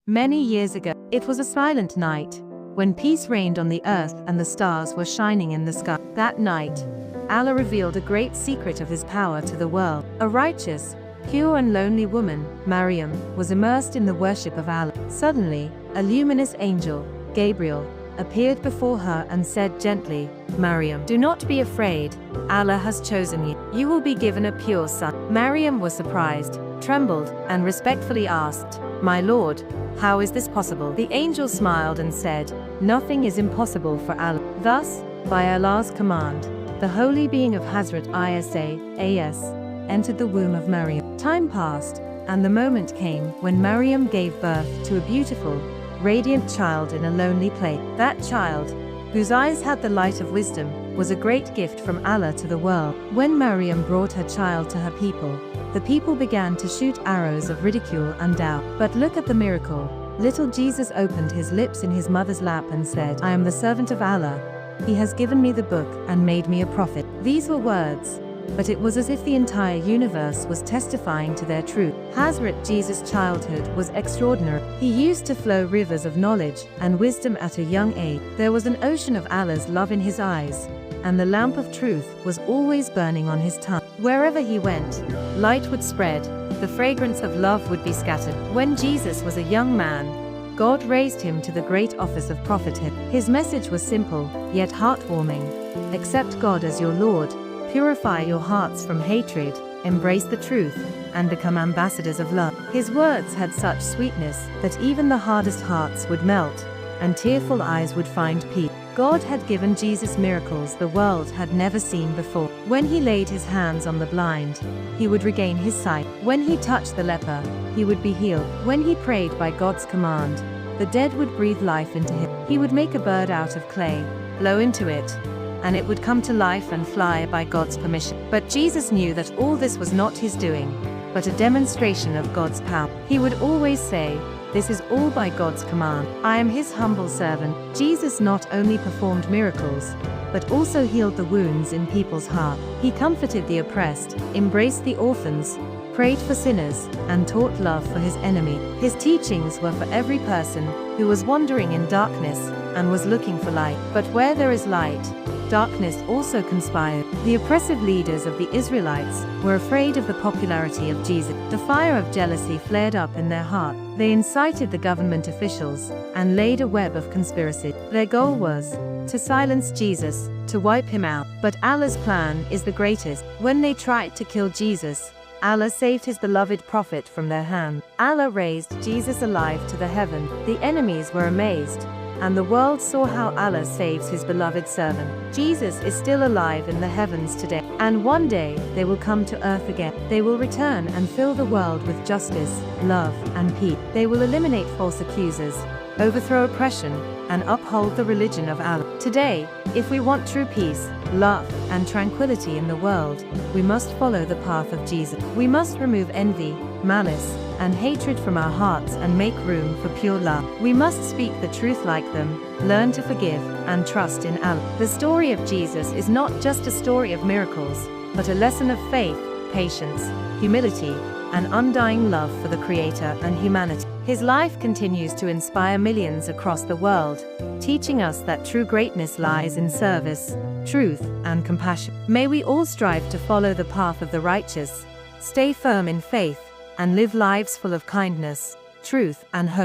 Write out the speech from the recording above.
Many years ago, it was a silent night, when peace reigned on the earth and the stars were shining in the sky. That night, Allah revealed a great secret of His power to the world. A righteous, pure and lonely woman, Maryam, was immersed in the worship of Allah. Suddenly, a luminous angel, Gabriel, appeared before her and said gently, "Maryam, do not be afraid. Allah has chosen you. You will be given a pure son." Maryam was surprised, trembled, and respectfully asked, "My Lord, how is this possible?" The angel smiled and said, "Nothing is impossible for Allah." Thus, by Allah's command, the holy being of Hazrat A.S. entered the womb of Maryam. Time passed, and the moment came when Maryam gave birth to a beautiful, radiant child in a lonely place. That child, whose eyes had the light of wisdom, was a great gift from Allah to the world. When Maryam brought her child to her people, the people began to shoot arrows of ridicule and doubt. But look at the miracle. Little Jesus opened his lips in his mother's lap and said, "I am the servant of Allah. He has given me the book and made me a prophet." These were words, but it was as if the entire universe was testifying to their truth. Hazrat Jesus' childhood was extraordinary. He used to flow rivers of knowledge and wisdom at a young age. There was an ocean of Allah's love in his eyes, and the lamp of truth was always burning on his tongue. Wherever he went, light would spread, the fragrance of love would be scattered. When Jesus was a young man, God raised him to the great office of prophethood. His message was simple, yet heartwarming. Accept God as your Lord, purify your hearts from hatred, embrace the truth, and become ambassadors of love. His words had such sweetness that even the hardest hearts would melt, and tearful eyes would find peace. God had given Jesus miracles the world had never seen before. When he laid his hands on the blind, he would regain his sight. When he touched the leper, he would be healed. When he prayed by God's command, the dead would breathe life into him. He would make a bird out of clay, blow into it, and it would come to life and fly by God's permission. But Jesus knew that all this was not his doing, but a demonstration of God's power. He would always say, "This is all by God's command. I am his humble servant." Jesus not only performed miracles, but also healed the wounds in people's hearts. He comforted the oppressed, embraced the orphans, prayed for sinners, and taught love for his enemy. His teachings were for every person who was wandering in darkness and was looking for light. But where there is light, darkness also conspired. The oppressive leaders of the Israelites were afraid of the popularity of Jesus. The fire of jealousy flared up in their heart. They incited the government officials and laid a web of conspiracy. Their goal was to silence Jesus, to wipe him out. But Allah's plan is the greatest. When they tried to kill Jesus, Allah saved his beloved prophet from their hand. Allah raised Jesus alive to the heaven. The enemies were amazed, and the world saw how Allah saves his beloved servant. Jesus is still alive in the heavens today, and one day they will come to earth again. They will return and fill the world with justice, love, and peace. They will eliminate false accusers, overthrow oppression, and uphold the religion of Allah. Today, if we want true peace, love, and tranquility in the world, we must follow the path of Jesus. We must remove envy, malice, and hatred from our hearts and make room for pure love. We must speak the truth like them, learn to forgive, and trust in Allah. The story of Jesus is not just a story of miracles, but a lesson of faith, patience, humility, and undying love for the Creator and humanity. His life continues to inspire millions across the world, teaching us that true greatness lies in service, truth, and compassion. May we all strive to follow the path of the righteous, stay firm in faith, and live lives full of kindness, truth, and hope.